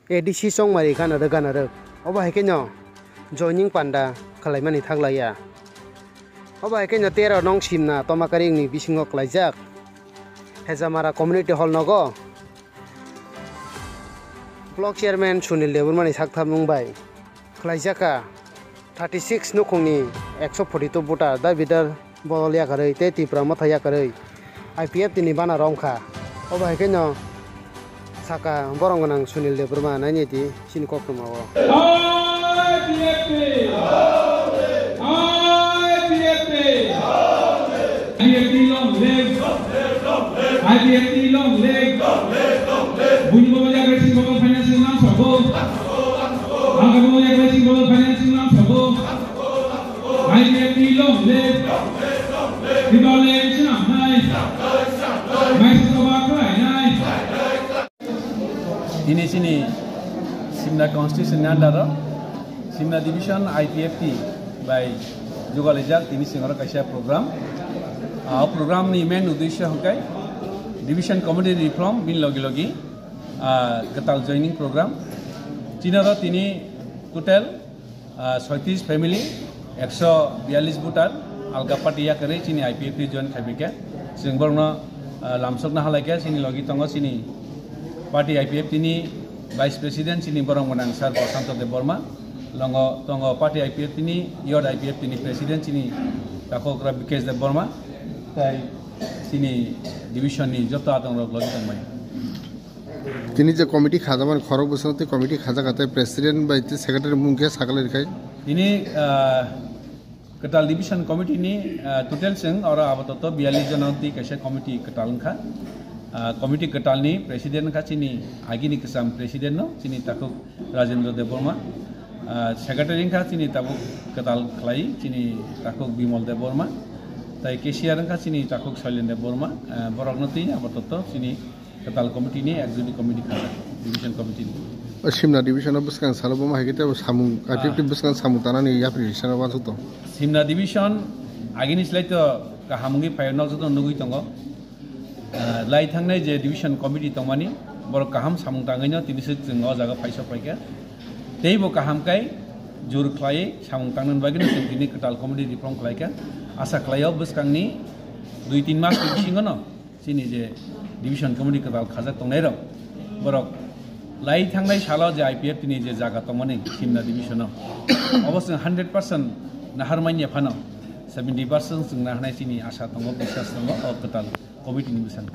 ADC song mari ganarek oba hekenyo joining panda khalaimani thaglaya oba hekenyo 13 nong simna tomakaring ni bisingo klaijak hejamara community hall nogo block chairman Sunil Deburmani saktham bai klaijaka 36 nokongni 142 voter da bidar bolya karei te tipra mathaya karei IPF tini bana rongkha oba hekenyo saka boronganang Sunil Deburma nani di sini kokrumawo IPF long leg bunyi bawa jaga sing bawa financing nam sabo angka bawa jaga sing bawa financing nam sabo IPF long leg di bawah leg senam naik masih coba kerai naik ini sini Simna Constitution Nandara Simna Division IPFT by Jogalejak ini singgara kaisa program program ni main uddesho hokai Division Community Reform bin logi ketal joining program Cina tini total 36 family 142 voter alga party ya kare cini IPFT join khabike singborno lamsokna halake cini logi tongo cini party IPFT ni vice president cini borong menang sar Prasanto Deborma longo tongo party IPFT ni yod IPFT ni president cini tako kra Bikesh Deborma tai sini division ni joto atong logi tongmai তিনি যে committee খাজামান খরক বসনতে committee খাজা কাতে president বাইতে secretary মুখে সাকালে রেখাই ini ketal division committee ni total sing ora abato 42 jon ti kaisa committee ketal kha committee ketal ni president kha chini agini kesam president no chini takuk Rajendra Deborma secretary kha chini takuk ketal khlai chini takuk Bimol Deborma tai KCR kha chini takuk Shailendra Deborma boroknoti abato chini ketal committee ni executive committee kha division committee ni Simna division buskan saloboma hegite samung IPFT buskan samung tanani application wansukto Simna division agini slaito kahamungi phayono joto nugui tongo lai thangnai je division committee tongmani bor kaham samung tangaino tinise jingo jaga phaisa paika teibo kaham kai jur khlai samung tangnan bagini tini ketal committee reform khlaika asa khlayo buskangni 2-3 mas bisingono sini je division committee ketal khaja tongnai ro borok lai thangnai salo je IPF ni je jaga tongmani Simna division obosyo 100% naharmanya phano 70% jingna hanai sini asa tongo বিশ্বাস tongo ketal committee ni bisan